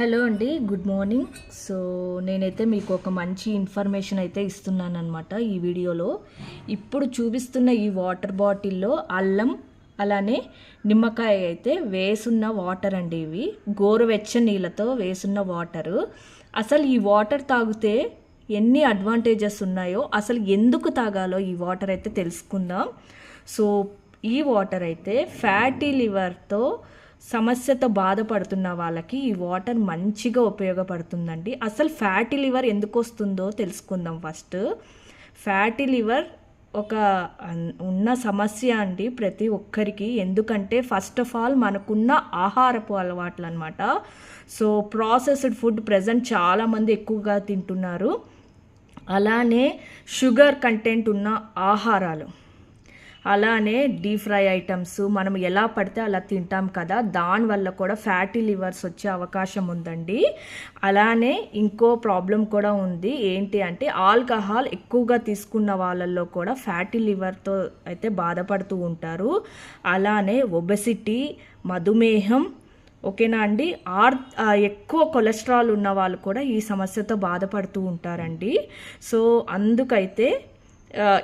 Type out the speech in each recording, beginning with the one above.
Hello అండి, good morning. So నేనైతే మీకు ఒక మంచి ఇన్ఫర్మేషన్ అయితే ఇస్తున్నాను అనమాట ఈ వీడియోలో. ఇప్పుడు చూపిస్తున్న ఈ వాటర్ బాటిల్లో అల్లం అలానే నిమ్మకాయ అయితే వేసున్న వాటర్ అండి. ఇవి గోరువెచ్చని నీళ్ళతో వేసున్న వాటరు. అసలు ఈ వాటర్ తాగితే ఎన్ని అడ్వాంటేజెస్ ఉన్నాయో, అసలు ఎందుకు తాగాలో ఈ వాటర్ అయితే తెలుసుకుందాం. సో ఈ వాటర్ అయితే ఫ్యాటీ లివర్తో సమస్యతో బాధపడుతున్న వాళ్ళకి ఈ వాటర్ మంచిగా ఉపయోగపడుతుందండి. అసలు ఫ్యాటీ లివర్ ఎందుకు వస్తుందో తెలుసుకుందాం. ఫస్ట్ ఫ్యాటీ లివర్ ఒక ఉన్న సమస్య అండి ప్రతి ఒక్కరికి. ఎందుకంటే ఫస్ట్ ఆఫ్ ఆల్ మనకున్న ఆహారపు అలవాట్లు అనమాట. సో ప్రాసెస్డ్ ఫుడ్ ప్రజెంట్ చాలామంది ఎక్కువగా తింటున్నారు. అలానే షుగర్ కంటెంట్ ఉన్న ఆహారాలు, అలానే డీప్ ఫ్రై ఐటమ్స్ మనం ఎలా పడితే అలా తింటాం కదా, దానివల్ల కూడా ఫ్యాటీ లివర్స్ వచ్చే అవకాశం ఉందండి. అలానే ఇంకో ప్రాబ్లం కూడా ఉంది. ఏంటి అంటే ఆల్కహాల్ ఎక్కువగా తీసుకున్న వాళ్ళల్లో కూడా ఫ్యాటీ లివర్తో అయితే బాధపడుతూ ఉంటారు. అలానే ఒబెసిటీ, మధుమేహం, ఓకేనా అండి, ఎక్కువ కొలెస్ట్రాల్ ఉన్న వాళ్ళు కూడా ఈ సమస్యతో బాధపడుతూ ఉంటారండి. సో అందుకైతే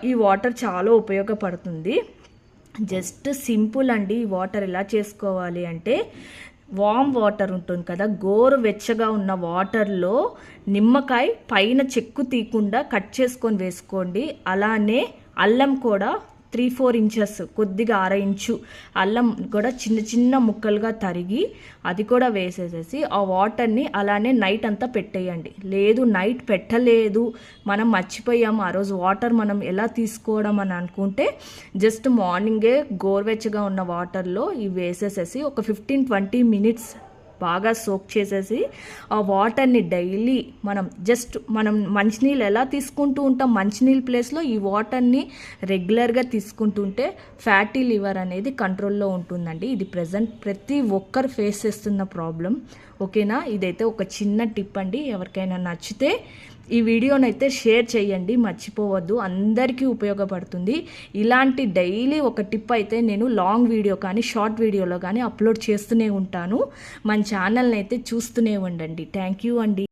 ఈ వాటర్ చాలా ఉపయోగపడుతుంది. జస్ట్ సింపుల్ అండి. ఈ వాటర్ ఎలా చేసుకోవాలి అంటే, వామ్ వాటర్ ఉంటుంది కదా, గోరు వెచ్చగా ఉన్న వాటర్లో నిమ్మకాయ పైన చెక్కు తీయకుండా కట్ చేసుకొని వేసుకోండి. అలానే అల్లం కూడా 3-4 ఇంచెస్, కొద్దిగా 1/2 ఇంచు అల్లం కూడా చిన్న చిన్న ముక్కలుగా తరిగి అది కూడా వేసేసేసి ఆ వాటర్ని అలానే నైట్ అంతా పెట్టేయండి. లేదు నైట్ పెట్టలేదు, మనం మర్చిపోయాము ఆ రోజు వాటర్ మనం ఎలా తీసుకోవడం అని అనుకుంటే, జస్ట్ మార్నింగే గోరువెచ్చగా ఉన్న వాటర్లో ఇవి వేసేసేసి ఒక 15-20 మినిట్స్ బాగా సోక్ చేసేసి ఆ వాటర్ని డైలీ మనం మంచినీళ్ళు ఎలా తీసుకుంటూ ఉంటాం, మంచినీళ్ళ ప్లేస్లో ఈ వాటర్ని రెగ్యులర్గా తీసుకుంటుంటే ఫ్యాటీ లివర్ అనేది కంట్రోల్లో ఉంటుందండి. ఇది ప్రజెంట్ ప్రతి ఒక్కరు ఫేస్ చేస్తున్న ప్రాబ్లం. ఓకేనా, ఇదైతే ఒక చిన్న టిప్ అండి. ఎవరికైనా నచ్చితే ఈ వీడియోనైతే షేర్ చేయండి, మర్చిపోవద్దు. అందరికీ ఉపయోగపడుతుంది. ఇలాంటి డైలీ ఒక టిప్ అయితే నేను లాంగ్ వీడియో కానీ షార్ట్ వీడియోలో కానీ అప్లోడ్ చేస్తూనే ఉంటాను. మన ఛానల్ని అయితే చూస్తూనే ఉండండి. థ్యాంక్ యూ అండి.